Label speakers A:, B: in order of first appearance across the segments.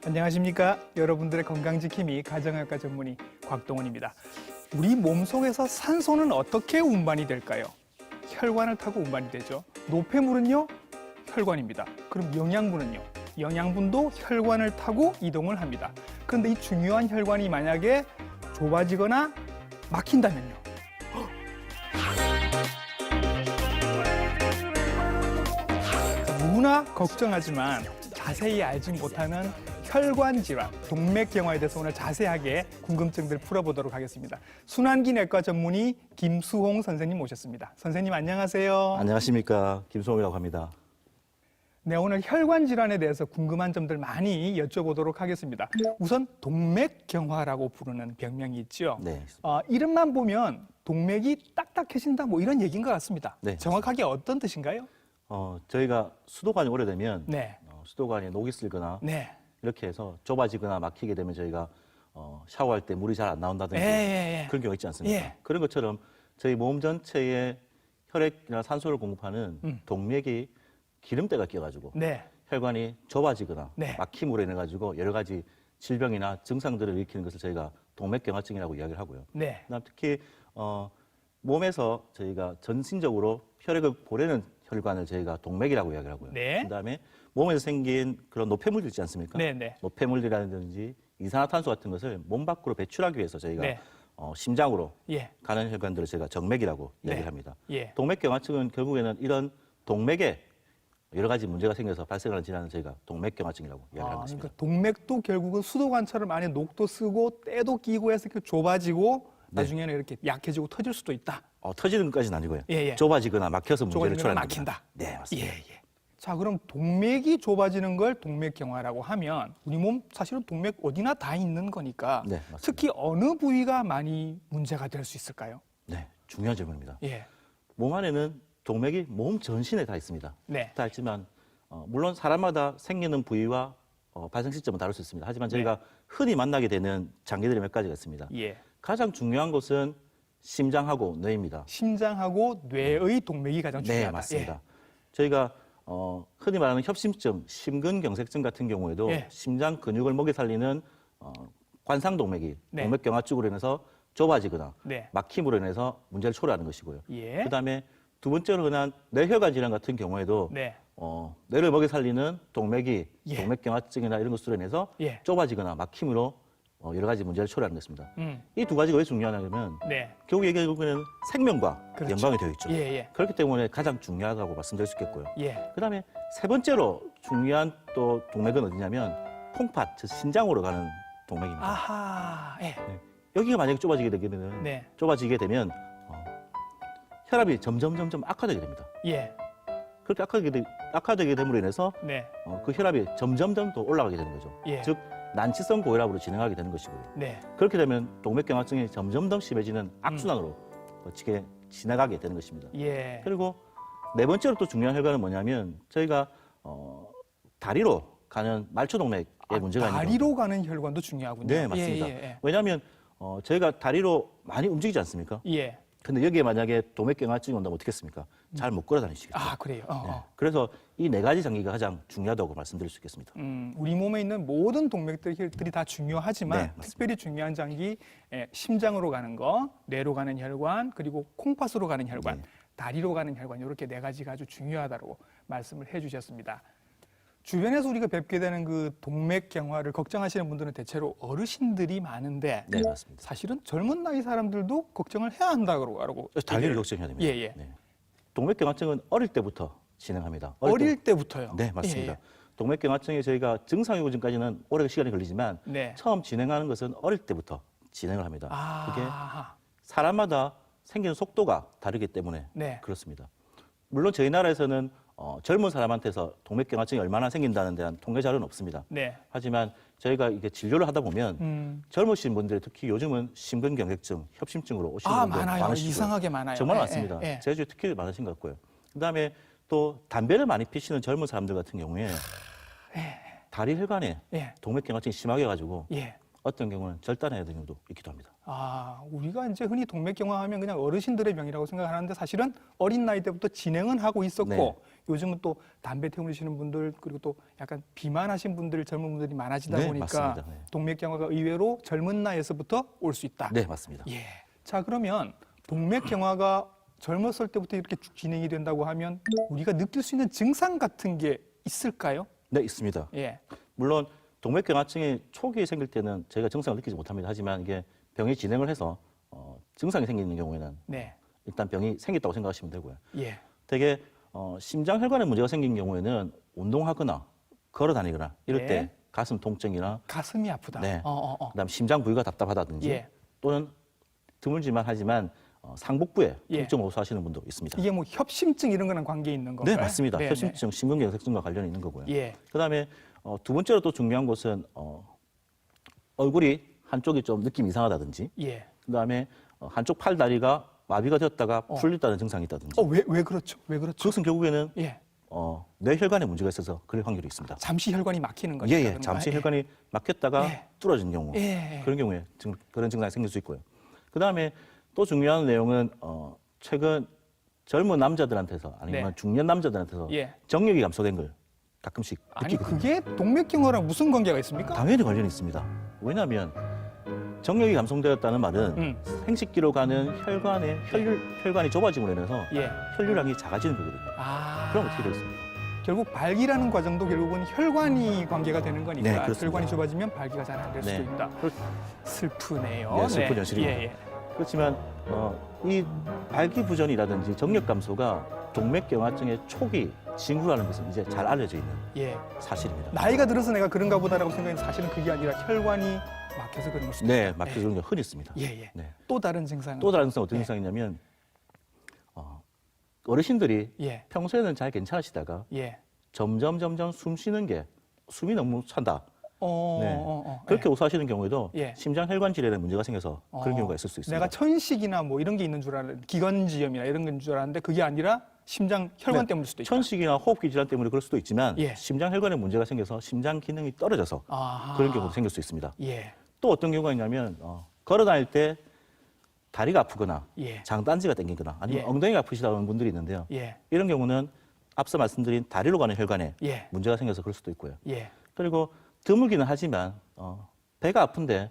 A: 안녕하십니까. 여러분들의 건강지킴이 가정의학과 전문의 곽동원입니다. 우리 몸속에서 산소는 어떻게 운반이 될까요? 혈관을 타고 운반이 되죠. 노폐물은요? 혈관입니다. 그럼 영양분은요? 영양분도 혈관을 타고 이동을 합니다. 그런데 이 중요한 혈관이 만약에 좁아지거나 막힌다면요? 누구나 걱정하지만 자세히 알지 못하는 혈관 질환, 동맥경화에 대해서 오늘 자세하게 궁금증들 풀어보도록 하겠습니다. 순환기 내과 전문의 김수홍 선생님 모셨습니다. 선생님 안녕하세요.
B: 안녕하십니까. 김수홍이라고 합니다.
A: 네, 오늘 혈관 질환에 대해서 궁금한 점들 많이 여쭤보도록 하겠습니다. 우선 동맥경화라고 부르는 병명이 있죠.
B: 네.
A: 이름만 보면 동맥이 딱딱해진다 뭐 이런 얘기인 것 같습니다.
B: 네,
A: 정확하게 어떤 뜻인가요?
B: 저희가 수도관이 오래되면
A: 네.
B: 수도관에 녹이 쓸거나
A: 네.
B: 이렇게 해서 좁아지거나 막히게 되면 저희가 샤워할 때 물이 잘 안 나온다든지 그런 경우가 있지 않습니까?
A: 예.
B: 그런 것처럼 저희 몸 전체에 혈액이나 산소를 공급하는 동맥이 기름때가 끼어가지고
A: 네.
B: 혈관이 좁아지거나
A: 네.
B: 막힘으로 인해 가지고 여러 가지 질병이나 증상들을 일으키는 것을 저희가 동맥경화증이라고 이야기를 하고요.
A: 네.
B: 그다음 특히 몸에서 저희가 전신적으로 혈액을 보내는 혈관을 저희가 동맥이라고 이야기를 하고요.
A: 네.
B: 그다음에 몸에서 생긴 그런 노폐물들 있지 않습니까?
A: 네, 네.
B: 노폐물이라든지 이산화탄소 같은 것을 몸 밖으로 배출하기 위해서 저희가
A: 네.
B: 심장으로
A: 예.
B: 가는 혈관들을 저희가 정맥이라고
A: 네.
B: 이야기를 합니다.
A: 예.
B: 동맥경화증은 결국에는 이런 동맥에 여러 가지 문제가 생겨서 발생하는 질환을 저희가 동맥경화증이라고 이야기하는 것입니다.
A: 그러니까 동맥도 결국은 수도관처럼 안에 녹도 쓰고 때도 끼고 해서 이렇게 좁아지고
B: 네.
A: 나중에는 이렇게 약해지고 터질 수도 있다.
B: 터지는 것까지는 아니고요.
A: 예, 예.
B: 좁아지거나 막혀서 문제를
A: 좁아지거나
B: 초래하는
A: 막힌다.
B: 겁니다. 네, 맞습니다.
A: 예, 예. 자, 그럼 동맥이 좁아지는 걸 동맥경화라고 하면 우리 몸 사실은 동맥 어디나 다 있는 거니까
B: 네, 맞습니다.
A: 특히 어느 부위가 많이 문제가 될 수 있을까요?
B: 네, 중요한 질문입니다.
A: 예.
B: 몸 안에는 동맥이 몸 전신에 다 있습니다.
A: 네.
B: 다 있지만 물론 사람마다 생기는 부위와 발생 시점은 다를 수 있습니다. 하지만 저희가 흔히 만나게 되는 장기들이 몇 가지가 있습니다.
A: 예.
B: 가장 중요한 것은 심장하고 뇌입니다.
A: 심장하고 뇌의 동맥이 가장 중요하다.
B: 네, 맞습니다. 저희가 흔히 말하는 협심증, 심근경색증 같은 경우에도
A: 예.
B: 심장 근육을 먹여 살리는 관상동맥이
A: 네.
B: 동맥경화 쪽으로 인해서 좁아지거나
A: 네.
B: 막힘으로 인해서 문제를 초래하는 것이고요.
A: 예.
B: 그다음에 두 번째로 흔한 뇌혈관 질환 같은 경우에도
A: 네.
B: 뇌를 먹여 살리는 동맥이
A: 예.
B: 동맥경화증이나 이런 것으로 인해서
A: 예.
B: 좁아지거나 막힘으로 여러 가지 문제를 초래하는 것입니다.
A: 음.
B: 이 두 가지가 왜 중요하냐면
A: 네.
B: 결국에는 생명과
A: 그렇죠.
B: 연관이 되어 있죠.
A: 예, 예.
B: 그렇기 때문에 가장 중요하다고 말씀드릴 수 있겠고요.
A: 예.
B: 그다음에 세 번째로 중요한 또 동맥은 어디냐면 콩팥, 즉 신장으로 가는 동맥입니다.
A: 아하. 예.
B: 여기가 만약에 좁아지게 되면
A: 네.
B: 혈압이 점점 악화되게 됩니다.
A: 예.
B: 그렇게 악화되게 됨으로 인해서
A: 네.
B: 그 혈압이 점점 더 올라가게 되는 거죠.
A: 예.
B: 즉 난치성 고혈압으로 진행하게 되는 것이고요.
A: 네.
B: 그렇게 되면 동맥경화증이 점점 더 심해지는 악순환으로 거치게 지나가게 되는 것입니다.
A: 예.
B: 그리고 네 번째로 또 중요한 혈관은 뭐냐면 저희가 다리로 가는 말초동맥에 문제가 있는
A: 다리로 가는 혈관도 중요하군요.
B: 네, 맞습니다.
A: 예,
B: 왜냐하면 저희가 다리로 많이 움직이지 않습니까?
A: 예. 예.
B: 근데 여기에 만약에 동맥경화증이 온다면 어떻게 했습니까? 잘 못 걸어 다니시겠죠.
A: 아, 그래요.
B: 네. 그래서 이 네 가지 장기가 가장 중요하다고 말씀드릴 수 있겠습니다.
A: 우리 몸에 있는 모든 동맥들이 다 중요하지만
B: 네, 맞습니다.
A: 특별히 중요한 장기 심장으로 가는 거, 뇌로 가는 혈관, 그리고 콩팥으로 가는 혈관,
B: 네.
A: 다리로 가는 혈관 이렇게 네 가지가 아주 중요하다고 말씀을 해주셨습니다. 주변에서 우리가 뵙게 되는 그 동맥경화를 걱정하시는 분들은 대체로 어르신들이 많은데
B: 네, 맞습니다.
A: 사실은 젊은 나이 사람들도 걱정을 해야 한다고
B: 당연히
A: 얘기를-
B: 걱정해야 됩니다.
A: 예, 예.
B: 네. 동맥경화증은 어릴 때부터 진행합니다.
A: 어릴 때부터요.
B: 네, 맞습니다.
A: 예, 예.
B: 동맥경화증이 저희가 증상이 오기 전까지는 오래 시간이 걸리지만
A: 네.
B: 처음 진행하는 것은 어릴 때부터 진행을 합니다. 그게
A: 아,
B: 사람마다 생기는 속도가 다르기 때문에
A: 네.
B: 그렇습니다. 물론 저희 나라에서는 젊은 사람한테서 동맥경화증이 얼마나 생긴다는 데한 통계 자료는 없습니다.
A: 네.
B: 하지만 저희가 이게 진료를 하다 보면 젊으신 분들이 특히 요즘은 심근경색증, 협심증으로 오시는 분들
A: 많아요.
B: 많으시고요.
A: 이상하게 많아요.
B: 정말
A: 예,
B: 많습니다.
A: 예, 예.
B: 제주에 특히 많으신 것 같고요. 그다음에 또 담배를 많이 피시는 젊은 사람들 같은 경우에 다리 혈관에
A: 예.
B: 동맥경화증이 심하게 가지고
A: 예.
B: 어떤 경우는 절단해야 되는 경우도 있기도 합니다.
A: 아, 우리가 이제 흔히 동맥경화하면 그냥 어르신들의 병이라고 생각하는데 사실은 어린 나이 때부터 진행은 하고 있었고
B: 네.
A: 요즘은 또 담배 태우시는 분들 그리고 또 약간 비만하신 분들 젊은 분들이 많아지다
B: 네,
A: 보니까
B: 맞습니다. 네.
A: 동맥경화가 의외로 젊은 나이에서부터 올 수 있다.
B: 네, 맞습니다.
A: 예. 자, 그러면 동맥경화가 젊었을 때부터 이렇게 쭉 진행이 된다고 하면 우리가 느낄 수 있는 증상 같은 게 있을까요?
B: 네, 있습니다.
A: 예.
B: 물론 동맥경화증이 초기에 생길 때는 저희가 증상을 느끼지 못합니다. 하지만 이게 병이 진행을 해서 증상이 생기는 경우에는
A: 네.
B: 일단 병이 생겼다고 생각하시면 되고요.
A: 예.
B: 되게 심장 혈관에 문제가 생긴 경우에는 운동하거나 걸어 다니거나 이럴
A: 네.
B: 때 가슴 통증이나
A: 가슴이 아프다.
B: 네.
A: 어.
B: 그다음 심장 부위가 답답하다든지
A: 예.
B: 또는 드물지만 하지만 상복부에
A: 예.
B: 통증을 호소하시는 분도 있습니다.
A: 이게 뭐 협심증 이런 거랑 관계 있는 건가요?
B: 네, 맞습니다.
A: 네,
B: 협심증, 심근경색증과 관련이 있는 거고요.
A: 네. 예.
B: 그다음에 두 번째로 또 중요한 것은 얼굴이 한쪽이 좀 느낌이 이상하다든지
A: 예.
B: 그다음에 한쪽 팔 다리가 마비가 되었다가 풀렸다는 증상이 있다든지
A: 왜 그렇죠? 왜 그렇죠?
B: 그것은 결국에는
A: 예.
B: 뇌혈관에 문제가 있어서 그럴 확률이 있습니다.
A: 잠시 혈관이 막히는 거니까.
B: 예,
A: 그런가?
B: 잠시 혈관이 막혔다가
A: 예.
B: 뚫어진 경우
A: 예.
B: 그런 경우에 그런 증상이 생길 수 있고요. 그다음에 또 중요한 내용은 최근 젊은 남자들한테서 아니면
A: 네.
B: 중년 남자들한테서
A: 예.
B: 정력이 감소된 걸 가끔씩
A: 아니
B: 느끼거든요.
A: 그게 동맥경화랑 무슨 관계가 있습니까?
B: 당연히 관련이 있습니다. 왜냐하면 정력이 감소되었다는 말은 생식기로 가는 혈관의 혈관이 좁아짐으로 인해서
A: 예.
B: 혈류량이 작아지는 거거든요.
A: 아.
B: 그럼 어떻게 되겠습니까?
A: 결국 발기라는 과정도 결국은 혈관이 관계가 되는 거니까
B: 네, 그렇습니다.
A: 혈관이 좁아지면 발기가 잘 안 될
B: 네.
A: 수도 있다.
B: 그렇-
A: 슬프네요.
B: 네, 슬픈 현실입니다.
A: 예, 예.
B: 그렇지만 이 발기부전이라든지 정력 감소가 동맥경화증의 초기 징후라는 것은 이제 잘 알려져 있는
A: 예.
B: 사실입니다.
A: 나이가 들어서 내가 그런가 보다라고 생각했는데 사실은 그게 아니라 혈관이 막혀서 그런 걸 수도
B: 네,
A: 있다.
B: 막혀서 그런 게 흔히 있습니다.
A: 예, 예.
B: 네.
A: 또 다른 증상은?
B: 또 다른 증상 어떤
A: 예.
B: 증상이냐면 어르신들이
A: 예.
B: 평소에는 잘 괜찮으시다가
A: 예.
B: 점점 숨 쉬는 게 숨이 너무 찬다. 네. 그렇게
A: 예.
B: 호소하시는 경우에도
A: 예.
B: 심장 혈관 질환에 문제가 생겨서 그런 경우가 있을 수 있습니다.
A: 내가 천식이나 뭐 이런 게 있는 줄 알았는데 기관지염이나 이런 건 줄 알았는데 그게 아니라 심장 혈관
B: 네.
A: 때문일 수도 있다.
B: 천식이나 호흡기 질환 때문에 그럴 수도 있지만
A: 예.
B: 심장 혈관에 문제가 생겨서 심장 기능이 떨어져서
A: 아하.
B: 그런 경우도 생길 수 있습니다.
A: 예.
B: 또 어떤 경우가 있냐면 걸어 다닐 때 다리가 아프거나
A: 예.
B: 장단지가 당기거나 아니면
A: 예.
B: 엉덩이가 아프시다는 분들이 있는데요.
A: 예.
B: 이런 경우는 앞서 말씀드린 다리로 가는 혈관에
A: 예.
B: 문제가 생겨서 그럴 수도 있고요.
A: 예.
B: 그리고 드물기는 하지만 배가 아픈데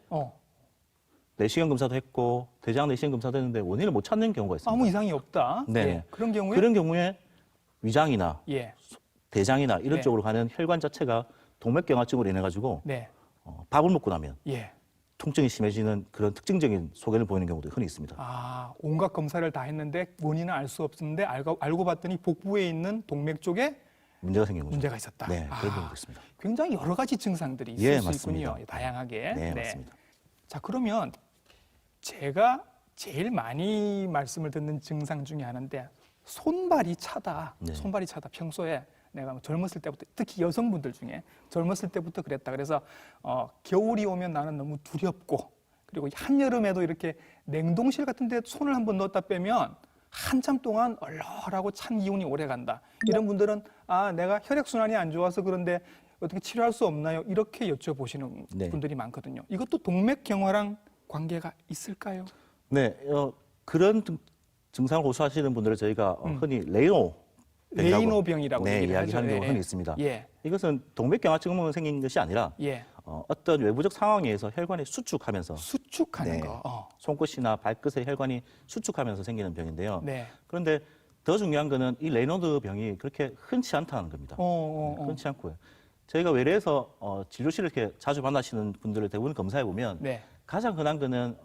B: 내시경 검사도 했고 대장 내시경 검사도 했는데 원인을 못 찾는 경우가 있습니다.
A: 아무 이상이 없다.
B: 네.
A: 예. 그런 경우에
B: 그런 경우에 위장이나
A: 예.
B: 대장이나 이런
A: 네.
B: 쪽으로 가는 혈관 자체가 동맥경화증으로 인해 가지고
A: 네.
B: 밥을 먹고 나면
A: 예.
B: 통증이 심해지는 그런 특징적인 소견을 보이는 경우도 흔히 있습니다.
A: 아, 온갖 검사를 다 했는데 원인은 알 수 없었는데 알고 봤더니 복부에 있는 동맥 쪽에
B: 문제가 생긴 거죠.
A: 문제가 있었다.
B: 네, 그런 경우도 있습니다.
A: 굉장히 여러 가지 증상들이 있을
B: 예,
A: 수
B: 맞습니다.
A: 있군요. 다양하게.
B: 네, 맞습니다.
A: 자, 그러면 제가 제일 많이 말씀을 듣는 증상 중에 하나인데 손발이 차다.
B: 네.
A: 손발이 차다. 평소에 내가 뭐 젊었을 때부터 특히 여성분들 중에 젊었을 때부터 그랬다. 그래서 겨울이 오면 나는 너무 두렵고 그리고 한여름에도 이렇게 냉동실 같은 데 손을 한번 넣었다 빼면 한참 동안 얼얼하고 찬 기운이 오래 간다. 이런 분들은 내가 혈액순환이 안 좋아서 그런데 어떻게 치료할 수 없나요? 이렇게 여쭤보시는
B: 네.
A: 분들이 많거든요. 이것도 동맥경화랑 관계가 있을까요?
B: 네, 그런 증상을 호소하시는 분들을 저희가 흔히 레이노병이라고
A: 레이노병이라고 얘기를
B: 이야기하는
A: 하죠.
B: 경우가
A: 예.
B: 흔히 있습니다.
A: 예.
B: 이것은 동맥경화증만 생긴 것이 아니라
A: 예.
B: 어떤 외부적 상황에 의해서 혈관이 수축하면서
A: 수축하는
B: 네.
A: 거.
B: 손끝이나 발끝의 혈관이 수축하면서 생기는 병인데요.
A: 네.
B: 그런데 더 중요한 거는 이 레이노드 병이 그렇게 흔치 않다는 겁니다. 흔치 않고요. 저희가 외래에서 진료실을 이렇게 자주 만나시는 분들을 대부분 검사해 보면
A: 네.
B: 가장 흔한 거는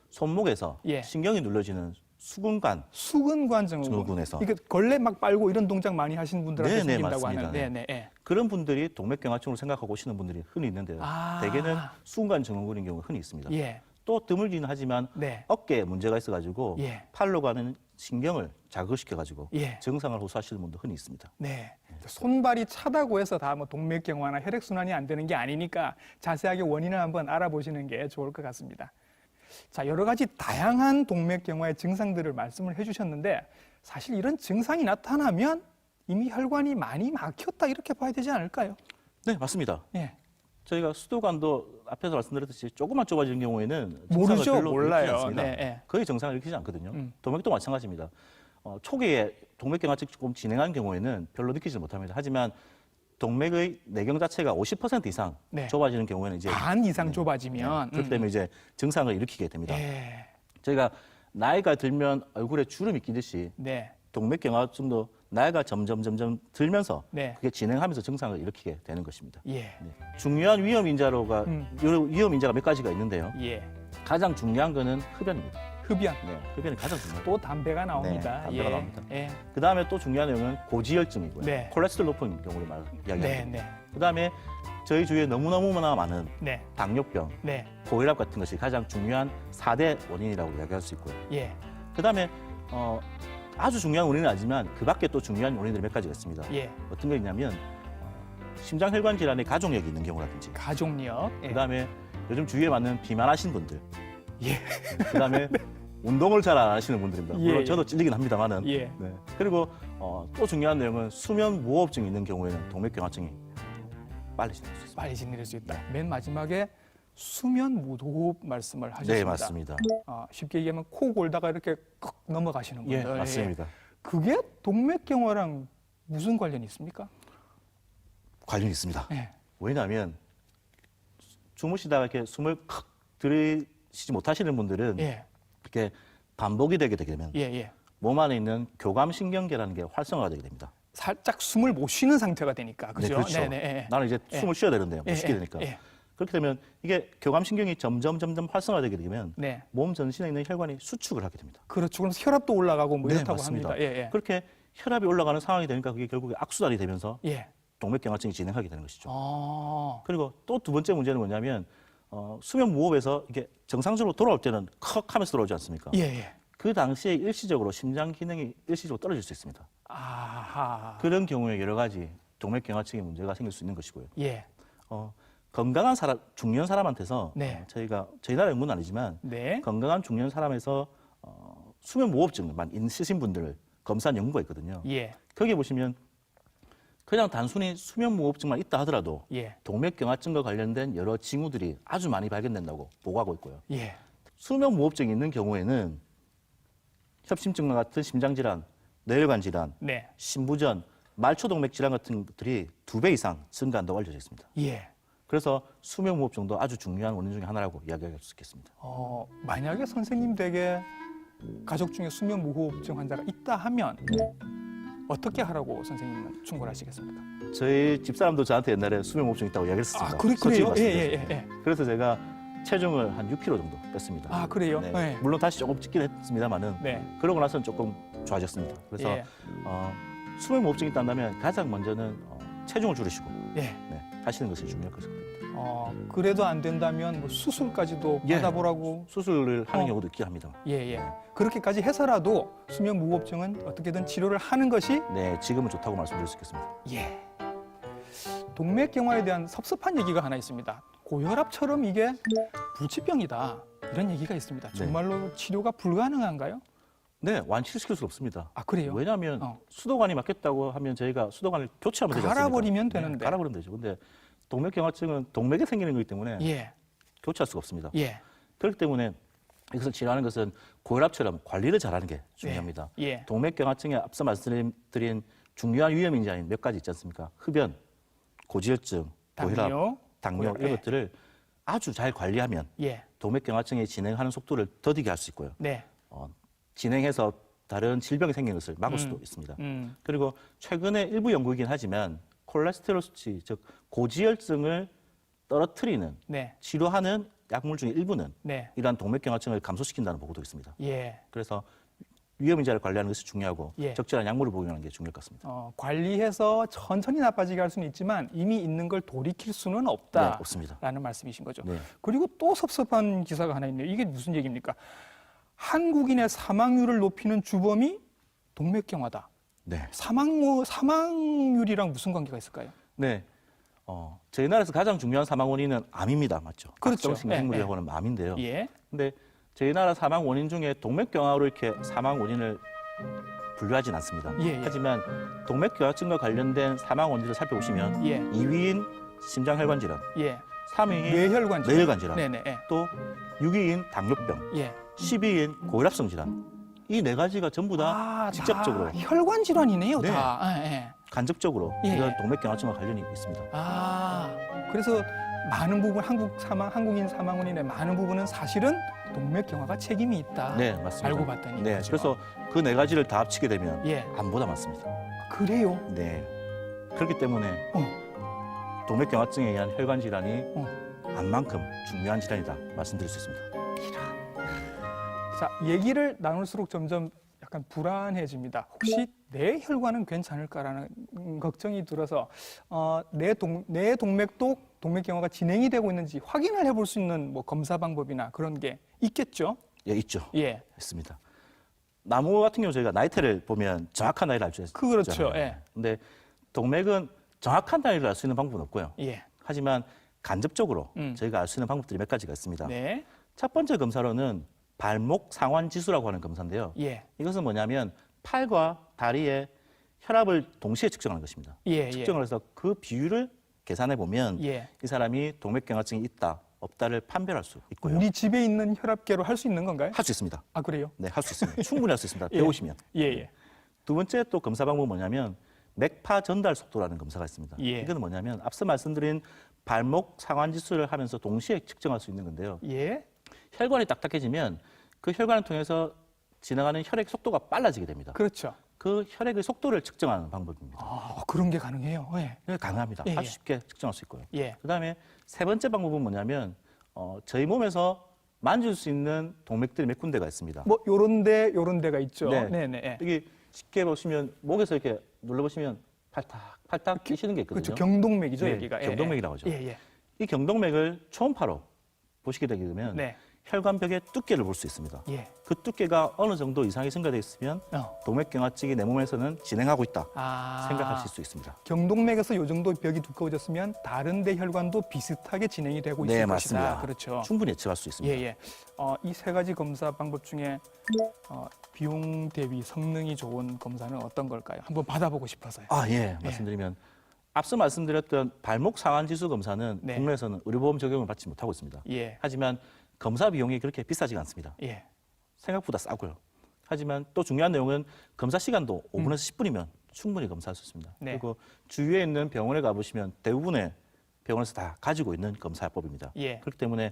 B: 손목에서
A: 예.
B: 신경이 눌러지는 수근관
A: 수근관
B: 증후군에서.
A: 이게 걸레 막 빨고 이런 동작 많이 하시는 분들한테
B: 네, 네,
A: 생긴다고
B: 맞습니다.
A: 하는. 네, 네.
B: 그런 분들이 동맥경화증으로 생각하고 오시는 분들이 흔히 있는데요. 대개는 수근관 증후군인 경우가 흔히 있습니다.
A: 예.
B: 또 드물기는 하지만
A: 네.
B: 어깨에 문제가 있어가지고
A: 예.
B: 팔로 가는 신경을 자극시켜가지고
A: 예.
B: 증상을 호소하시는 분도 흔히 있습니다.
A: 네. 손발이 차다고 해서 다 뭐 동맥경화나 혈액순환이 안 되는 게 아니니까 자세하게 원인을 한번 알아보시는 게 좋을 것 같습니다. 자, 여러 가지 다양한 동맥경화의 증상들을 말씀을 해주셨는데 사실 이런 증상이 나타나면 이미 혈관이 많이 막혔다 이렇게 봐야 되지 않을까요?
B: 네, 맞습니다.
A: 예.
B: 저희가 수도관도 앞에서 말씀드렸듯이 조금만 좁아지는 경우에는
A: 모르죠,
B: 증상을 별로 일으키지
A: 몰라요.
B: 않습니다.
A: 네, 네.
B: 거의 증상을 일으키지 않거든요. 동맥도 마찬가지입니다. 초기에 동맥경화증 조금 진행한 경우에는 별로 느끼지 못합니다. 하지만 동맥의 내경 자체가 50% 이상
A: 네.
B: 좁아지는 경우에는 이제
A: 반 이상 좁아지면
B: 그렇기 때문에 이제 증상을 일으키게 됩니다.
A: 예.
B: 저희가 나이가 들면 얼굴에 주름이 끼듯이
A: 네.
B: 동맥경화증도 나이가 점점 들면서
A: 네.
B: 그게 진행하면서 증상을 일으키게 되는 것입니다.
A: 예.
B: 네. 중요한 위험 인자로가 위험 인자가 몇 가지가 있는데요.
A: 예.
B: 가장 중요한 거는 흡연입니다.
A: 흡연.
B: 네, 흡연이 가장 중요합니다.
A: 또 담배가 나옵니다.
B: 네, 담배가 나옵니다.
A: 예.
B: 그 다음에 또 중요한 내용은 고지혈증이고요.
A: 네.
B: 콜레스테롤 높은 경우를
A: 네.
B: 이야기합니다.
A: 네.
B: 그 다음에 저희 주위에 너무너무나 많은
A: 네.
B: 당뇨병,
A: 네.
B: 고혈압 같은 것이 가장 중요한 4대 원인이라고 이야기할 수 있고요.
A: 예.
B: 그 다음에 아주 중요한 원인은 아니지만 그 밖에 또 중요한 원인들이 몇 가지가 있습니다.
A: 예.
B: 어떤 게 있냐면 심장혈관 질환의 가족력이 있는 경우라든지
A: 가족력. 예.
B: 그 다음에 요즘 주위에 많은 비만하신 분들
A: 예.
B: 그 다음에 운동을 잘 안 하시는 분들입니다.
A: 예,
B: 물론
A: 예.
B: 저도 찔리긴 합니다만은.
A: 예.
B: 네. 그리고 또 중요한 내용은 수면 무호흡증이 있는 경우에는 동맥경화증이 빨리 진행할 수 있습니다.
A: 빨리 진행될 수 있다. 맨 마지막에 수면 무호흡 말씀을 하셨습니다.
B: 네, 맞습니다.
A: 쉽게 얘기하면 코 골다가 이렇게 꺽 넘어가시는
B: 예,
A: 분들.
B: 맞습니다.
A: 그게 동맥경화랑 무슨 관련이 있습니까?
B: 관련이 있습니다.
A: 예.
B: 왜냐하면 주무시다가 이렇게 숨을 컥 들이쉬지 못하시는 분들은
A: 예.
B: 이렇게 반복이 되게 되면
A: 예. 예.
B: 몸 안에 있는 교감신경계라는 게 활성화가 되게 됩니다.
A: 살짝 숨을 못 쉬는 상태가 되니까. 그죠?
B: 네, 그렇죠.
A: 네네. 예.
B: 나는 이제
A: 예.
B: 숨을 쉬어야 되는데요. 못
A: 예,
B: 쉬게
A: 예,
B: 되니까.
A: 예.
B: 그렇게 되면 이게 교감신경이 점점 활성화되게 되면
A: 네.
B: 몸 전신에 있는 혈관이 수축을 하게 됩니다.
A: 그렇죠. 그럼 혈압도 올라가고 뭐
B: 네,
A: 이렇다고
B: 맞습니다.
A: 합니다. 예. 예.
B: 그렇게 혈압이 올라가는 상황이 되니까 그게 결국에 악순환이 되면서
A: 예.
B: 동맥경화증이 진행하게 되는 것이죠.
A: 그리고
B: 그리고 또 두 번째 문제는 뭐냐면 수면 무호흡에서 이게 정상적으로 돌아올 때는 컥 하면서 돌아오지 않습니까?
A: 예. 예.
B: 그 당시에 일시적으로 심장 기능이 일시적으로 떨어질 수 있습니다.
A: 아하.
B: 그런 경우에 여러 가지 동맥경화증의 문제가 생길 수 있는 것이고요.
A: 예.
B: 건강한 사람, 중년 사람한테서
A: 네.
B: 저희 나라 연구는 아니지만
A: 네.
B: 건강한 중년 사람에서 수면 무호흡증만 있으신 분들을 검사한 연구가 있거든요.
A: 예.
B: 거기에 보시면 그냥 단순히 수면 무호흡증만 있다 하더라도
A: 예.
B: 동맥경화증과 관련된 여러 징후들이 아주 많이 발견된다고 보고하고 있고요.
A: 예.
B: 수면 무호흡증이 있는 경우에는 협심증과 같은 심장질환, 뇌혈관 질환,
A: 네.
B: 심부전, 말초동맥 질환 같은 것들이 2배 이상 증가한다고 알려져 있습니다.
A: 예.
B: 그래서 수면 무호흡증도 아주 중요한 원인 중에 하나라고 이야기할 수 있겠습니다.
A: 만약에 선생님 댁에 가족 중에 수면 무호흡증 환자가 있다 하면 어떻게 하라고 선생님은 충고하시겠습니까?
B: 저희 집사람도 저한테 옛날에 수면 무호흡증 있다고 이야기했었습니다.
A: 그래요?
B: 솔직히
A: 예,
B: 말씀드리면.
A: 예.
B: 그래서 제가 체중을 한 6kg 정도 뺐습니다.
A: 그래요?
B: 네.
A: 네.
B: 물론 다시 조금 찌긴 했습니다만은
A: 네.
B: 그러고 나서는 조금 좋아졌습니다. 그래서
A: 예.
B: 수면 무호흡증이 있다면 가장 먼저는 체중을 줄이시고
A: 예.
B: 하시는 것이 중요할 것을 겁니다.
A: 그래도 안 된다면 뭐 수술까지도
B: 예.
A: 받아보라고.
B: 수술을 하는 경우도 있긴 합니다.
A: 예. 그렇게까지 해서라도 수면 무호흡증은 어떻게든 치료를 하는 것이
B: 네, 지금은 좋다고 말씀드릴 수 있겠습니다.
A: 예. 동맥경화에 대한 섭섭한 얘기가 하나 있습니다. 고혈압처럼 이게 불치병이다. 이런 얘기가 있습니다.
B: 네.
A: 정말로 치료가 불가능한가요?
B: 네, 완치시킬 수 없습니다.
A: 그래요?
B: 왜냐하면
A: 어.
B: 수도관이 막혔다고 하면 저희가 수도관을 교체하면 되지 않습니까?
A: 갈아버리면
B: 네,
A: 되는데.
B: 갈아버리면 되죠. 근데 동맥경화증은 동맥에 생기는 거기 때문에
A: 예.
B: 교체할 수가 없습니다.
A: 예.
B: 그렇기 때문에 이것을 치료하는 것은 고혈압처럼 관리를 잘하는 게 중요합니다.
A: 예.
B: 동맥경화증에 앞서 말씀드린 중요한 위험 인자인 몇 가지 있지 않습니까? 흡연, 고지혈증, 고혈압, 당뇨
A: 고혈압,
B: 이런
A: 예.
B: 것들을 아주 잘 관리하면
A: 예.
B: 동맥경화증이 진행하는 속도를 더디게 할 수 있고요.
A: 네.
B: 진행해서 다른 질병이 생기는 것을 막을 수도 있습니다. 그리고 최근에 일부 연구이긴 하지만 콜레스테롤 수치, 즉 고지혈증을 떨어뜨리는
A: 네.
B: 치료하는 약물 중에 일부는
A: 네.
B: 이러한 동맥경화증을 감소시킨다는 보고도 있습니다.
A: 예.
B: 그래서 위험 인자를 관리하는 것이 중요하고
A: 예.
B: 적절한 약물을 복용하는 게 중요할 것 같습니다.
A: 관리해서 천천히 나빠지게 할 수는 있지만 이미 있는 걸 돌이킬 수는 없다.
B: 네, 없습니다.
A: 라는 말씀이신 거죠.
B: 네.
A: 그리고 또 섭섭한 기사가 하나 있네요. 이게 무슨 얘기입니까? 한국인의 사망률을 높이는 주범이 동맥경화다.
B: 네.
A: 사망률이랑 무슨 관계가 있을까요?
B: 네. 저희 나라에서 가장 중요한 사망 원인은 암입니다. 맞죠?
A: 그렇죠.
B: 악성신경물이라고 하는 암인데요.
A: 예.
B: 근데 저희 나라 사망 원인 중에 동맥경화로 이렇게 사망 원인을 분류하진 않습니다.
A: 예.
B: 하지만 동맥경화증과 관련된 사망 원인을 살펴보시면
A: 예.
B: 2위인 심장혈관 질환,
A: 예.
B: 3위인
A: 뇌혈관 질환.
B: 뇌혈관 질환,
A: 네네. 예.
B: 또 6위인 당뇨병,
A: 예.
B: 10위인 고혈압성 질환. 이 네 가지가 전부 다 직접적으로
A: 다 혈관 질환이네요,
B: 네.
A: 다. 예, 예.
B: 간접적으로
A: 예,
B: 이런
A: 예.
B: 동맥경화증과 관련이 있습니다.
A: 그래서 많은 부분 한국인 사망원인의 많은 부분은 사실은 동맥경화가 책임이 있다.
B: 네, 맞습니다.
A: 알고 봤더니.
B: 네,
A: 그죠?
B: 그래서 그 네 가지를 다 합치게 되면
A: 예.
B: 암보다 많습니다.
A: 그래요.
B: 네, 그렇기 때문에 동맥경화증에 의한 혈관 질환이 암만큼 중요한 질환이다 말씀드릴 수 있습니다.
A: 자, 얘기를 나눌수록 점점 약간 불안해집니다. 혹시 내 혈관은 괜찮을까라는 걱정이 들어서 내 동맥도 동맥경화가 진행이 되고 있는지 확인을 해볼 수 있는 뭐 검사 방법이나 그런 게 있겠죠?
B: 예, 있죠.
A: 예.
B: 있습니다. 나무 같은 경우 저희가 나이테를 보면 정확한 나이를 알 수 있죠.
A: 그렇죠. 예.
B: 근데 동맥은 정확한 나이를 알 수 있는 방법은 없고요.
A: 예.
B: 하지만 간접적으로 저희가 알 수 있는 방법들이 몇 가지가 있습니다.
A: 네.
B: 첫 번째 검사로는 발목 상완 지수라고 하는 검사인데요.
A: 예.
B: 이것은 뭐냐면 팔과 다리의 혈압을 동시에 측정하는 것입니다.
A: 예.
B: 측정을 해서 그 비율을 계산해 보면
A: 예.
B: 이 사람이 동맥경화증이 있다, 없다를 판별할 수 있고요.
A: 우리 집에 있는 혈압계로 할 수 있는 건가요?
B: 할 수 있습니다.
A: 아, 그래요?
B: 네, 할 수 있습니다. 충분히 할 수 있습니다.
A: 예.
B: 배우시면.
A: 예, 예.
B: 두 번째 또 검사 방법은 뭐냐면 맥파 전달 속도라는 검사가 있습니다.
A: 예.
B: 이건 뭐냐면 앞서 말씀드린 발목 상완 지수를 하면서 동시에 측정할 수 있는 건데요.
A: 예.
B: 혈관이 딱딱해지면 그 혈관을 통해서 지나가는 혈액 속도가 빨라지게 됩니다.
A: 그렇죠.
B: 그 혈액의 속도를 측정하는 방법입니다.
A: 그런 게 가능해요. 예.
B: 네, 가능합니다.
A: 예,
B: 아주
A: 예.
B: 쉽게 측정할 수 있고요.
A: 예.
B: 그다음에 세 번째 방법은 뭐냐면 저희 몸에서 만질 수 있는 동맥들이 몇 군데가 있습니다.
A: 뭐 요런 데가 있죠.
B: 네.
A: 네, 네. 예.
B: 여기 쉽게 보시면 목에서 이렇게 눌러보시면 팔딱 끼시는 게 있거든요.
A: 그렇죠. 경동맥이죠,
B: 네,
A: 여기가. 예,
B: 경동맥이라고 하죠.
A: 예, 예.
B: 이 경동맥을 초음파로 보시게 되게 되면
A: 네.
B: 혈관벽의 두께를 볼 수 있습니다.
A: 예.
B: 그 두께가 어느 정도 이상이 증가되어 있으면 동맥경화증이 내 몸에서는 진행하고 있다 생각하실 수 있습니다.
A: 경동맥에서 요 정도 벽이 두꺼워졌으면 다른 데 혈관도 비슷하게 진행이 되고 있을
B: 네,
A: 것이다.
B: 맞습니다.
A: 그렇죠.
B: 충분히 예측할 수 있습니다.
A: 예, 예. 이 세 가지 검사 방법 중에 비용 대비 성능이 좋은 검사는 어떤 걸까요? 한번 받아보고 싶어서요.
B: 예, 말씀드리면 앞서 말씀드렸던 발목 상완 지수 검사는
A: 네.
B: 국내에서는 의료보험 적용을 받지 못하고 있습니다.
A: 예.
B: 하지만 검사 비용이 그렇게 비싸지가 않습니다.
A: 예.
B: 생각보다 싸고요. 하지만 또 중요한 내용은 검사 시간도 5분에서 10분이면 충분히 검사할 수 있습니다.
A: 네.
B: 그리고 주위에 있는 병원에 가보시면 대부분의 병원에서 다 가지고 있는 검사법입니다.
A: 예.
B: 그렇기 때문에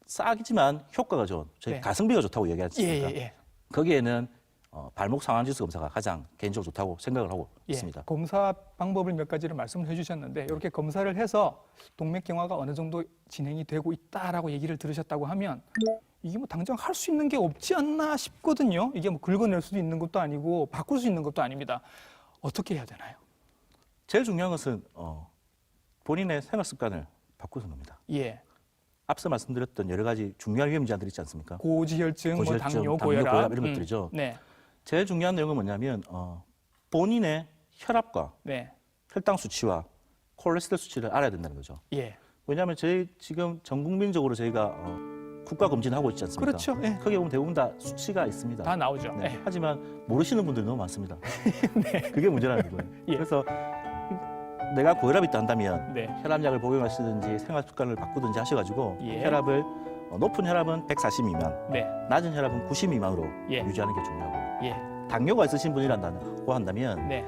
B: 싸기지만 효과가 좋은 저희
A: 네.
B: 가성비가 좋다고 얘기하지
A: 예,
B: 않습니까?
A: 예, 예.
B: 거기에는 발목 상완지수 검사가 가장 개인적으로 좋다고 생각을 하고
A: 예.
B: 있습니다.
A: 검사 방법을 몇 가지를 말씀을 해주셨는데 이렇게 검사를 해서 동맥경화가 어느 정도 진행이 되고 있다라고 얘기를 들으셨다고 하면 이게 뭐 당장 할 수 있는 게 없지 않나 싶거든요. 이게 뭐 긁어낼 수도 있는 것도 아니고 바꿀 수 있는 것도 아닙니다. 어떻게 해야 되나요?
B: 제일 중요한 것은 본인의 생활 습관을 바꾸는 겁니다.
A: 예.
B: 앞서 말씀드렸던 여러 가지 중요한 위험 질환들이 있지 않습니까?
A: 고지혈증, 뭐
B: 고지혈증,
A: 당뇨,
B: 당뇨,
A: 고혈압,
B: 고혈압 이런 것들이죠.
A: 네,
B: 제일 중요한 내용은 뭐냐면 본인의 혈압과
A: 네,
B: 혈당 수치와 콜레스테롤 수치를 알아야 된다는 거죠.
A: 예.
B: 왜냐하면 저희 지금 전 국민적으로 저희가 국가 검진하고 있지 않습니까?
A: 그렇죠. 예.
B: 거기에 보면 대부분 다 수치가 있습니다.
A: 다 나오죠.
B: 네.
A: 예.
B: 하지만 모르시는 분들이 너무 많습니다. 그게 문제라는 거예요.
A: 예.
B: 그래서 내가 고혈압이 있다 한다면
A: 네.
B: 혈압약을 복용하시든지 생활 습관을 바꾸든지 하셔가지고
A: 예.
B: 혈압을 높은 혈압은 140 미만,
A: 네.
B: 낮은 혈압은 90 미만으로
A: 예.
B: 유지하는 게 중요하고요.
A: 예.
B: 당뇨가 있으신 분이란다고 한다면
A: 네.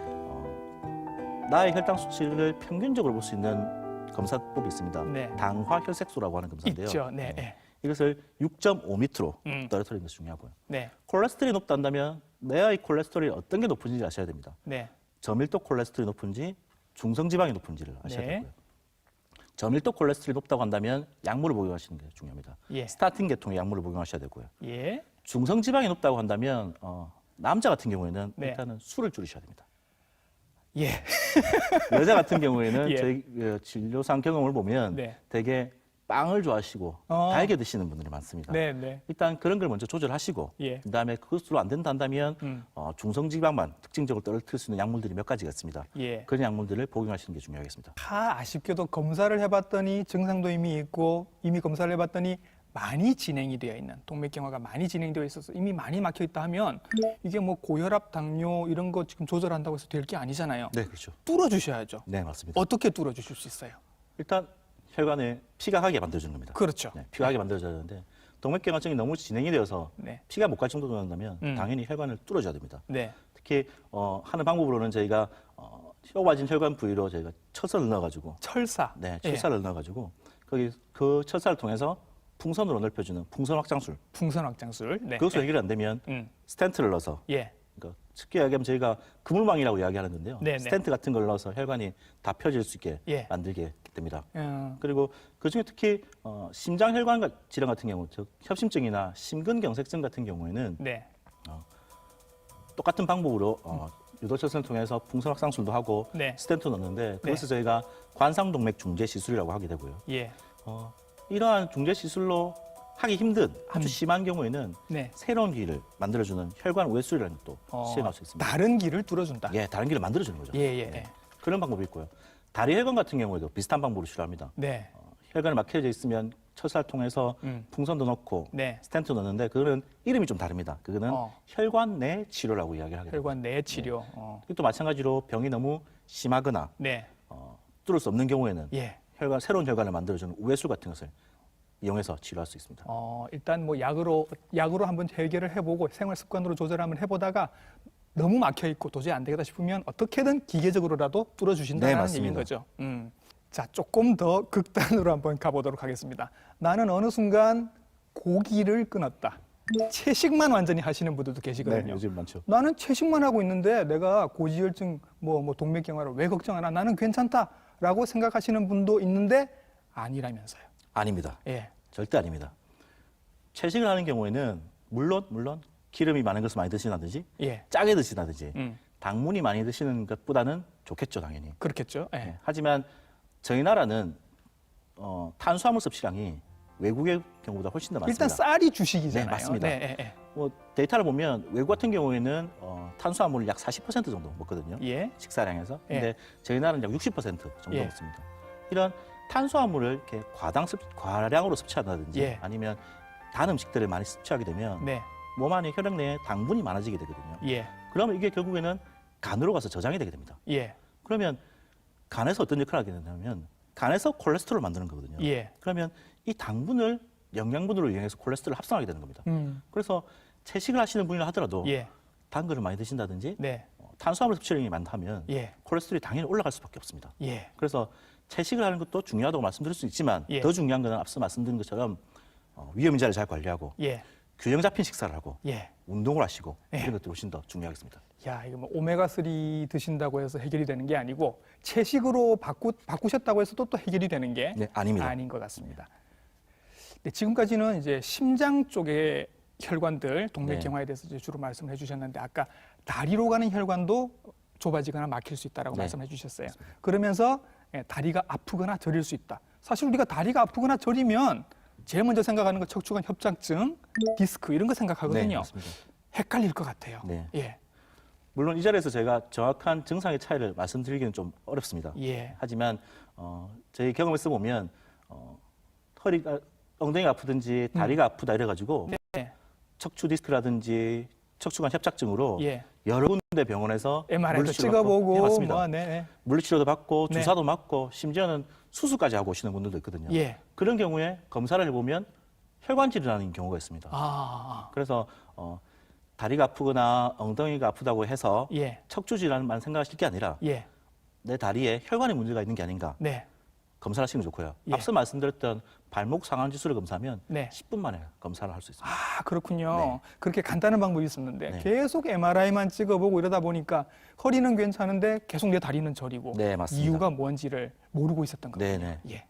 B: 나의 혈당 수치를 평균적으로 볼 수 있는 검사법이 있습니다.
A: 네.
B: 당화 혈색소라고 하는 검사인데요.
A: 있죠. 네. 네.
B: 이것을 6.5 밑으로
A: 음.
B: 떨어뜨리는 것이 중요하고요.
A: 네.
B: 콜레스테롤이 높다 한다면 내의 콜레스테롤이 어떤 게 높은지 아셔야 됩니다.
A: 네.
B: 저밀도 콜레스테롤이 높은지 중성지방이 높은지를 아셔야
A: 네.
B: 되고요. 저밀도 콜레스테롤이 높다고 한다면 약물을 복용하시는 게 중요합니다.
A: 예.
B: 스타틴 계통의 약물을 복용하셔야 되고요.
A: 예.
B: 중성지방이 높다고 한다면 남자 같은 경우에는
A: 네.
B: 일단은 술을 줄이셔야 됩니다.
A: 예.
B: 여자 같은 경우에는
A: 예.
B: 저희 진료상 경험을 보면
A: 네.
B: 되게 빵을 좋아하시고 달게 드시는 분들이 많습니다.
A: 네, 네.
B: 일단 그런 걸 먼저 조절하시고
A: 예.
B: 그다음에 그것으로 안 된다 한다면
A: 음.
B: 중성지방만 특징적으로 떨어뜨릴 수 있는 약물들이 몇 가지가 있습니다.
A: 예.
B: 그런 약물들을 복용하시는 게 중요하겠습니다.
A: 다 아쉽게도 검사를 해봤더니 증상도 이미 있고 이미 검사를 해봤더니 많이 진행이 되어 있는 동맥경화가 많이 진행되어 있어서 이미 많이 막혀 있다 하면 이게 뭐 고혈압, 당뇨 이런 거 지금 조절한다고 해서 될 게 아니잖아요.
B: 네, 그렇죠.
A: 뚫어주셔야죠.
B: 네, 맞습니다.
A: 어떻게 뚫어주실 수 있어요?
B: 일단 혈관에 피가 가게 만들어주는 겁니다.
A: 그렇죠.
B: 네, 피가 가게 만들어줘야 되는데 동맥경화증이 너무 진행이 되어서
A: 네.
B: 피가 못 갈 정도로 된다면 당연히 혈관을 뚫어줘야 됩니다.
A: 네.
B: 특히 하는 방법으로는 저희가 좁아진 혈관 부위로 저희가 철사를 넣어가지고
A: 철사.
B: 네, 철사를 넣어가지고 거기 그 철사를 통해서 풍선으로 넓혀주는 풍선 확장술.
A: 풍선 확장술. 네.
B: 그것으로 해결이 안 되면 스텐트를 넣어서
A: 예.
B: 그러니까 쉽게 이야기하면 저희가 그물망이라고 이야기하는 건데요.
A: 네네.
B: 스텐트 같은 걸 넣어서 혈관이 다 펴질 수 있게
A: 예.
B: 만들게 됩니다.
A: 그리고
B: 그리고 그중에 특히 심장 혈관 질환 같은 경우, 즉 협심증이나 심근경색증 같은 경우에는
A: 네.
B: 똑같은 방법으로 유도철선을 통해서 풍선 확장술도 하고
A: 네.
B: 스텐트 넣는데 그것을 저희가 관상동맥 중재 시술이라고 하게 되고요.
A: 예.
B: 이러한 중재 시술로 하기 힘든 아주 심한 경우에는
A: 네.
B: 새로운 길을 만들어주는 혈관 외술이라는 것도 시행할 수 있습니다.
A: 다른 길을 뚫어준다.
B: 예, 다른 길을 만들어주는 거죠.
A: 예, 예.
B: 네. 그런 방법이 있고요. 다리 혈관 같은 경우에도 비슷한 방법으로 치료합니다.
A: 네.
B: 혈관이 막혀져 있으면 철사를 통해서 풍선도 넣고
A: 네.
B: 스텐트 넣는데 그거는 이름이 좀 다릅니다. 그거는 혈관 내 치료라고 이야기를 하게 됩니다.
A: 혈관 내 치료.
B: 또 마찬가지로 병이 너무 심하거나
A: 네.
B: 뚫을 수 없는 경우에는
A: 예.
B: 새로운 혈관을 만들어주는 우회술 같은 것을 이용해서 치료할 수 있습니다.
A: 일단 뭐 약으로 한번 해결을 해보고 생활 습관으로 조절 한번 해보다가 너무 막혀 있고 도저히 안 되겠다 싶으면 어떻게든 기계적으로라도 뚫어주신다는
B: 맞습니다.
A: 얘기인 거죠. 자, 조금 더 극단으로 한번 가보도록 하겠습니다. 나는 어느 순간 고기를 끊었다. 채식만 완전히 하시는 분들도 계시거든요.
B: 요즘 많죠.
A: 나는 채식만 하고 있는데 내가 고지혈증, 뭐 동맥경화를 왜 걱정하나? 나는 괜찮다라고 생각하시는 분도 있는데 아니라면서요.
B: 아닙니다.
A: 예.
B: 절대 아닙니다. 채식을 하는 경우에는 물론 기름이 많은 것을 많이 드신다든지
A: 예.
B: 짜게 드신다든지 당분이 많이 드시는 것보다는 좋겠죠, 당연히.
A: 그렇겠죠. 예.
B: 하지만 저희 나라는 탄수화물 섭취량이 외국의 경우보다 훨씬 더 많습니다.
A: 일단 쌀이 주식이잖아요.
B: 네, 맞습니다.
A: 네, 예,
B: 뭐 데이터를 보면 외국 같은 경우에는 탄수화물을 약 40% 정도 먹거든요.
A: 예.
B: 식사량에서.
A: 예.
B: 근데 저희 나라는 약 60% 정도
A: 예.
B: 먹습니다. 이런 탄수화물을 이렇게 과량으로 섭취한다든지
A: 예.
B: 아니면 단 음식들을 많이 섭취하게 되면
A: 네.
B: 몸 안에 혈액 내에 당분이 많아지게 되거든요.
A: 예.
B: 그러면 이게 결국에는 간으로 가서 저장이 되게 됩니다.
A: 예.
B: 그러면 간에서 어떤 역할을 하게 되냐면 간에서 콜레스테롤을 만드는 거거든요.
A: 예.
B: 그러면 이 당분을 영양분으로 이용해서 콜레스테롤을 합성하게 되는 겁니다. 그래서 채식을 하시는 분이라 하더라도
A: 예.
B: 단 거를 많이 드신다든지
A: 네.
B: 탄수화물 섭취량이 많다면
A: 예.
B: 콜레스테롤이 당연히 올라갈 수밖에 없습니다.
A: 예.
B: 그래서 채식을 하는 것도 중요하다고 말씀드릴 수 있지만
A: 예.
B: 더 중요한 것은 앞서 말씀드린 것처럼 위험 인자를 잘 관리하고
A: 예.
B: 균형 잡힌 식사를 하고
A: 예.
B: 운동을 하시고
A: 예.
B: 이런 것들이 훨씬 더 중요하겠습니다.
A: 야, 이거 뭐 오메가3 드신다고 해서 해결이 되는 게 아니고 채식으로 바꾸셨다고 해서 또 해결이 되는 게
B: 네, 아닙니다.
A: 아닌 것 같습니다. 네, 지금까지는 이제 심장 쪽의 혈관들, 동맥경화에 대해서 이제 주로 말씀을 해주셨는데 아까 다리로 가는 혈관도 좁아지거나 막힐 수 있다라고
B: 네.
A: 말씀해 주셨어요. 그러면서 다리가 아프거나 저릴 수 있다. 사실 우리가 다리가 아프거나 저리면 제일 먼저 생각하는 건 척추관 협착증, 디스크 이런 거 생각하거든요.
B: 네, 맞습니다.
A: 헷갈릴 것 같아요.
B: 네.
A: 예.
B: 물론 이 자리에서 제가 정확한 증상의 차이를 말씀드리기는 좀 어렵습니다.
A: 예.
B: 하지만 저희 경험에서 보면 허리가 엉덩이가 아프든지 다리가 아프다 이래가지고
A: 네.
B: 척추 디스크라든지 척추관 협착증으로
A: 예.
B: 여러 군데 병원에서
A: MRI도
B: 물리치료
A: 찍어보고
B: 받고, 네, 맞습니다.
A: 뭐, 네.
B: 물리치료도 받고
A: 네.
B: 주사도 맞고 심지어는 수술까지 하고 오시는 분들도 있거든요.
A: 예.
B: 그런 경우에 검사를 해보면 혈관 질환인 경우가 있습니다. 그래서 다리가 아프거나 엉덩이가 아프다고 해서
A: 예.
B: 척추 질환만 생각하실 게 아니라
A: 예.
B: 내 다리에 혈관에 문제가 있는 게 아닌가
A: 네.
B: 검사를 하시는 게 좋고요.
A: 예. 앞서
B: 앞서 말씀드렸던 발목 상한 지수를 검사하면
A: 네.
B: 10분 만에 검사를 할 수 있습니다.
A: 그렇군요.
B: 네.
A: 그렇게 간단한 방법이 있었는데
B: 네.
A: 계속 MRI만 찍어보고 이러다 보니까 허리는 괜찮은데 계속 내 다리는 저리고
B: 네, 맞습니다.
A: 이유가 뭔지를 모르고 있었던 거군요.
B: 네네.
A: 예.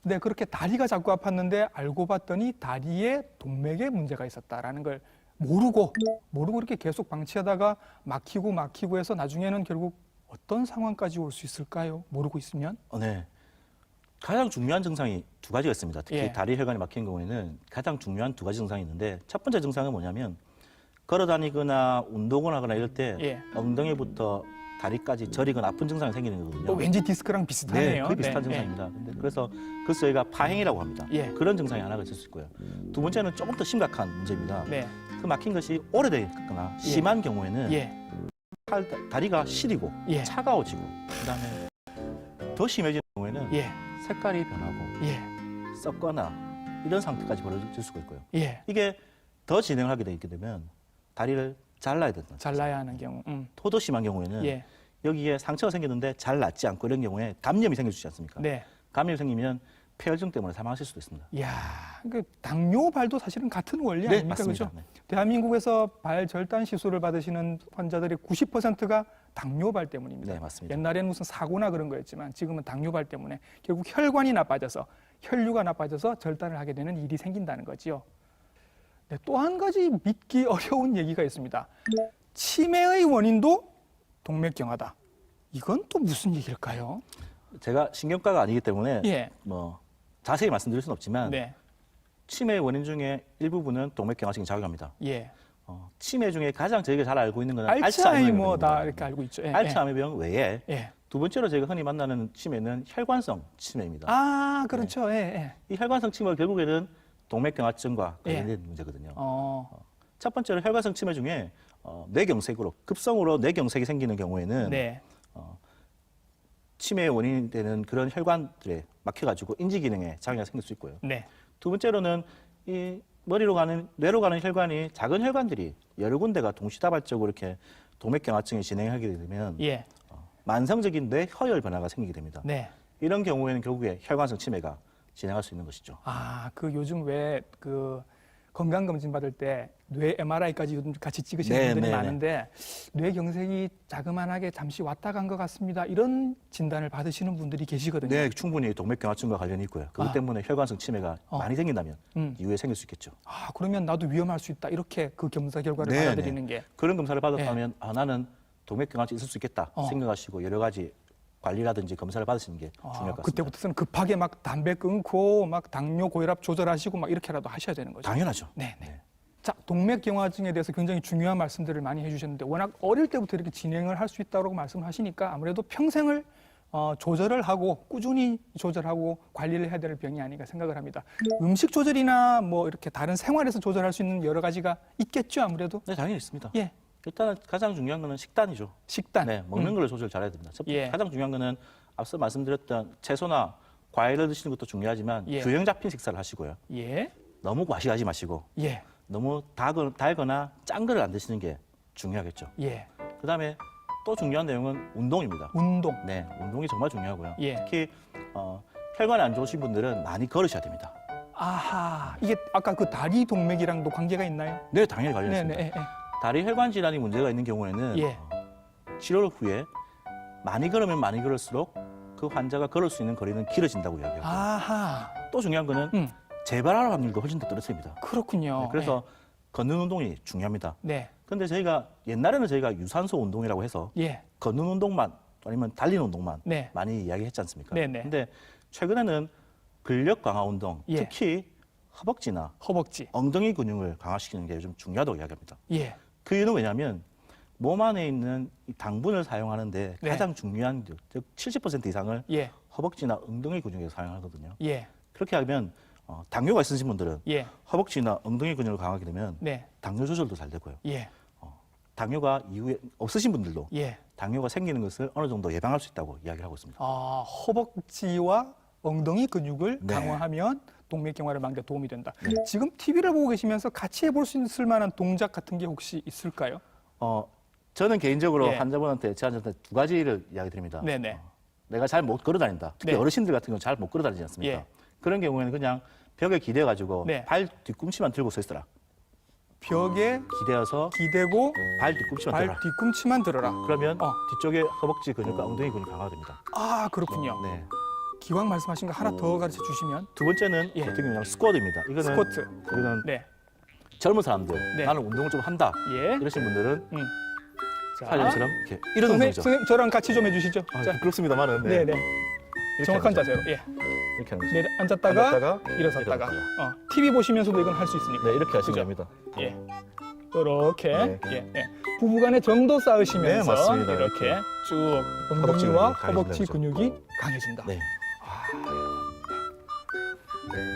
A: 네, 그렇게 다리가 자꾸 아팠는데 알고 봤더니 다리에 동맥에 문제가 있었다라는 걸 모르고 이렇게 계속 방치하다가 막히고 해서 나중에는 결국 어떤 상황까지 올 수 있을까요? 모르고 있으면?
B: 네. 가장 중요한 증상이 두 가지가 있습니다. 특히
A: 예.
B: 다리 혈관이 막힌 경우에는 가장 중요한 두 가지 증상이 있는데 첫 번째 증상은 뭐냐면 걸어 다니거나 운동을 하거나 이럴 때
A: 예.
B: 엉덩이부터 다리까지 저리거나 아픈 증상이 생기는 거거든요.
A: 왠지 디스크랑 비슷하네요.
B: 네, 거의 비슷한
A: 네.
B: 증상입니다. 근데 그래서 그것을 저희가 파행이라고 합니다.
A: 예.
B: 그런 증상이 하나가 있을 수 있고요. 두 번째는 조금 더 심각한 문제입니다.
A: 네.
B: 그 막힌 것이 오래되거나 심한 경우에는
A: 예.
B: 다리가 시리고
A: 예.
B: 차가워지고 그다음에 더 심해지는 경우에는
A: 예.
B: 색깔이 변하고
A: 예.
B: 썩거나 이런 상태까지 벌어질 수가 있고요.
A: 예.
B: 이게 더 진행을 하게 되게 되면 다리를 잘라야 된다.
A: 잘라야 하는 경우.
B: 토도 심한 경우에는
A: 예.
B: 여기에 상처가 생겼는데 잘 낫지 않고 이런 경우에 감염이 생길 수 있지 않습니까?
A: 네.
B: 감염이 생기면 폐혈증 때문에 사망하실 수도 있습니다.
A: 이야, 그 당뇨발도 사실은 같은 원리
B: 네,
A: 아닙니까?
B: 맞습니다.
A: 그죠?
B: 네.
A: 대한민국에서 발 절단 시술을 받으시는 환자들의 90%가 당뇨발 때문입니다.
B: 네, 맞습니다.
A: 옛날에는 무슨 사고나 그런 거였지만 지금은 당뇨발 때문에 결국 혈관이 나빠져서 혈류가 나빠져서 절단을 하게 되는 일이 생긴다는 거지요. 네, 또 한 가지 믿기 어려운 얘기가 있습니다. 치매의 원인도 동맥경화다. 이건 또 무슨 얘기일까요?
B: 제가 신경과가 아니기 때문에
A: 예.
B: 뭐 자세히 말씀드릴 수는 없지만
A: 네.
B: 치매의 원인 중에 일부분은 동맥경화성이 작용합니다.
A: 예.
B: 치매 중에 가장 저희가 잘 알고 있는 것은
A: 알츠하이머다
B: 병입니다.
A: 이렇게 알고 있죠. 예,
B: 알츠하이머 병 외에
A: 예.
B: 두 번째로 저희가 흔히 만나는 치매는 혈관성 치매입니다.
A: 아, 그렇죠. 예, 예.
B: 이 혈관성 치매가 결국에는 동맥경화증과
A: 예.
B: 관련된 문제거든요.
A: 어,
B: 첫 번째로 혈관성 치매 중에 뇌경색으로 급성으로 뇌경색이 생기는 경우에는
A: 네.
B: 치매의 원인이 되는 그런 혈관들에 막혀가지고 인지 기능에 장애가 생길 수 있고요.
A: 네.
B: 두 번째로는 이 뇌로 가는 혈관이 작은 혈관들이 여러 군데가 동시다발적으로 이렇게 동맥경화증이 진행하게 되면
A: 예.
B: 만성적인 뇌허열 변화가 생기게 됩니다.
A: 네.
B: 이런 경우에는 결국에 혈관성 치매가 진행할 수 있는 것이죠.
A: 아, 그 요즘 왜 그 건강검진 받을 때 뇌 MRI까지 같이 찍으시는
B: 네,
A: 분들이
B: 네,
A: 많은데 뇌경색이 자그만하게 잠시 왔다 간 것 같습니다. 이런 진단을 받으시는 분들이 계시거든요.
B: 네, 충분히 동맥경화증과 관련이 있고요. 그것 때문에 혈관성 치매가 많이 생긴다면
A: 음.
B: 이후에 생길 수 있겠죠.
A: 아, 그러면 나도 위험할 수 있다. 이렇게 그 검사 결과를
B: 네,
A: 받아들이는 게.
B: 그런 검사를 받았다면 나는 동맥경화증이 있을 수 있겠다
A: 어.
B: 생각하시고 여러 가지 관리라든지 검사를 받으시는 게 중요할 것 같습니다.
A: 그때부터는 급하게 막 담배 끊고 막 당뇨 고혈압 조절하시고 막 이렇게라도 하셔야 되는 거죠.
B: 당연하죠.
A: 네, 네. 자, 동맥경화증에 대해서 굉장히 중요한 말씀들을 많이 해주셨는데 워낙 어릴 때부터 이렇게 진행을 할 수 있다고 말씀하시니까 아무래도 평생을 조절을 하고 꾸준히 조절하고 관리를 해야 될 병이 아닌가 생각을 합니다. 음식 조절이나 뭐 이렇게 다른 생활에서 조절할 수 있는 여러 가지가 있겠죠, 아무래도.
B: 네, 당연히 있습니다.
A: 예,
B: 일단은 가장 중요한 거는 식단이죠.
A: 식단.
B: 네, 먹는 걸 조절 잘해야 됩니다.
A: 예.
B: 가장 중요한 거는 앞서 말씀드렸던 채소나 과일을 드시는 것도 중요하지만
A: 예.
B: 균형 잡힌 식사를 하시고요.
A: 예,
B: 너무 과식하지 마시고
A: 예,
B: 너무 달거나 짠 거를 안 드시는 게 중요하겠죠.
A: 예.
B: 그다음에 또 중요한 내용은 운동입니다.
A: 운동.
B: 네, 운동이 정말 중요하고요.
A: 예.
B: 특히 혈관이 안 좋으신 분들은 많이 걸으셔야 됩니다.
A: 아하, 이게 아까 그 다리 동맥이랑도 관계가 있나요?
B: 네, 당연히 관련 있습니다.
A: 네, 네,
B: 다리 혈관 질환이 문제가 있는 경우에는
A: 예.
B: 치료 후에 많이 걸으면 많이 걸을수록 그 환자가 걸을 수 있는 거리는 길어진다고 이야기하고
A: 아하,
B: 또 중요한 거는 재발할 확률도 훨씬 더 떨어집니다.
A: 그렇군요.
B: 네, 그래서 걷는 운동이 중요합니다.
A: 네,
B: 근데 옛날에는 저희가 유산소 운동이라고 해서
A: 예,
B: 걷는 운동만 아니면 달리는 운동만
A: 네.
B: 많이 이야기했지 않습니까?
A: 네네.
B: 근데 최근에는 근력 강화 운동,
A: 예.
B: 특히 허벅지나
A: 허벅지.
B: 엉덩이 근육을 강화시키는 게 요즘 중요하다고 이야기합니다.
A: 예,
B: 그 이유는 왜냐하면 몸 안에 있는 이 당분을 사용하는데
A: 네.
B: 가장 중요한 즉 70% 이상을
A: 예,
B: 허벅지나 엉덩이 근육에서 사용하거든요.
A: 예,
B: 그렇게 하면 당뇨가 있으신 분들은
A: 예,
B: 허벅지나 엉덩이 근육을 강하게 되면
A: 네,
B: 당뇨 조절도 잘 되고요.
A: 예,
B: 당뇨가 이후에 없으신 분들도
A: 예.
B: 당뇨가 생기는 것을 어느 정도 예방할 수 있다고 이야기를 하고 있습니다.
A: 아, 허벅지와 엉덩이 근육을
B: 네.
A: 강화하면 동맥경화를 막는 데 도움이 된다. 지금 TV를 보고 계시면서 같이 해볼 수 있을 만한 동작 같은 게 혹시 있을까요?
B: 저는 개인적으로
A: 예.
B: 환자분한테 제한테 두 가지를 이야기 드립니다.
A: 네네.
B: 내가 잘 못 걸어 다닌다. 특히
A: 네.
B: 어르신들 같은 경우는 잘 못 걸어 다니지 않습니까?
A: 예.
B: 그런 경우에는 그냥 벽에 기대가지고
A: 네.
B: 발 뒤꿈치만 들고 서 있어라.
A: 벽에
B: 기대어서
A: 기대고
B: 발 뒤꿈치만
A: 발
B: 들어라.
A: 뒤꿈치만 들어라.
B: 그러면 뒤쪽에 허벅지 근육과 엉덩이 근육이 강화됩니다.
A: 아, 그렇군요.
B: 네.
A: 기왕 말씀하신 거 하나 더 가르쳐 주시면.
B: 두 번째는
A: 예.
B: 어떻게 보면 스쿼트입니다. 이거는
A: 스쿼트.
B: 이거는
A: 네.
B: 젊은 사람들
A: 네.
B: 나는 운동을 좀 한다
A: 예.
B: 이러신 분들은
A: 자,
B: 사장님처럼 이렇게 이런 운동이죠.
A: 선생님 저랑 같이 좀 해주시죠. 자,
B: 부끄럽습니다만은
A: 네, 네.
B: 이렇게
A: 정확한
B: 하는 거죠.
A: 자세로. 예.
B: 이렇게 하는 거죠.
A: 네, 앉았다가,
B: 앉았다가
A: 일어섰다가.
B: 일어섰다가.
A: TV 보시면서도 이건 할 수 있으니까.
B: 네, 이렇게 하시면
A: 그죠?
B: 됩니다.
A: 예. 이렇게
B: 네.
A: 예, 예. 부부간의 정도 쌓으시면서
B: 네, 맞습니다.
A: 이렇게 쭉
B: 허벅지
A: 엉덩이와
B: 근육이
A: 허벅지
B: 강해진다죠.
A: 근육이 강해진다.
B: 네.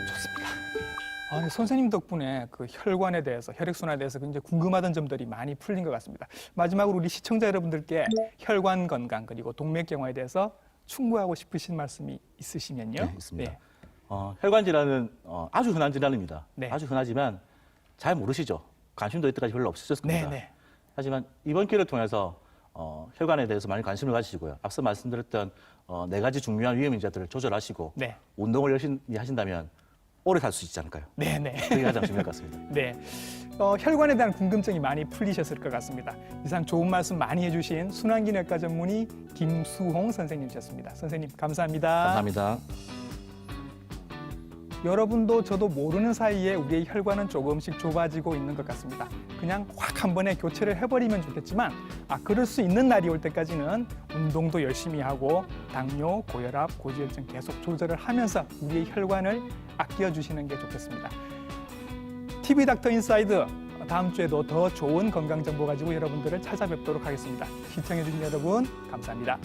A: 좋습니다. 네, 선생님 덕분에 그 혈관에 대해서, 혈액순환에 대해서 굉장히 궁금하던 점들이 많이 풀린 것 같습니다. 마지막으로 우리 시청자 여러분들께 혈관 건강 그리고 동맥경화에 대해서 충고하고 싶으신 말씀이 있으시면요.
B: 네, 있습니다. 혈관 질환은 아주 흔한 질환입니다.
A: 네.
B: 아주 흔하지만 잘 모르시죠. 관심도 이때까지 별로 없으셨을 겁니다.
A: 네.
B: 하지만 이번 기회를 통해서 혈관에 대해서 많이 관심을 가지시고요. 앞서 말씀드렸던 4가지 중요한 위험 인자들을 조절하시고
A: 네.
B: 운동을 열심히 하신다면 오래 살 수 있지 않을까요?
A: 네.
B: 그게 가장 중요할 것 같습니다.
A: 네. 혈관에 대한 궁금증이 많이 풀리셨을 것 같습니다. 이상 좋은 말씀 많이 해주신 순환기내과 전문의 김수홍 선생님이셨습니다. 선생님 감사합니다.
B: 감사합니다.
A: 여러분도 저도 모르는 사이에 우리의 혈관은 조금씩 좁아지고 있는 것 같습니다. 그냥 확 한 번에 교체를 해버리면 좋겠지만 그럴 수 있는 날이 올 때까지는 운동도 열심히 하고 당뇨, 고혈압, 고지혈증 계속 조절을 하면서 우리의 혈관을 아껴주시는 게 좋겠습니다. TV 닥터 인사이드 다음 주에도 더 좋은 건강 정보 가지고 여러분들을 찾아뵙도록 하겠습니다. 시청해주신 여러분 감사합니다.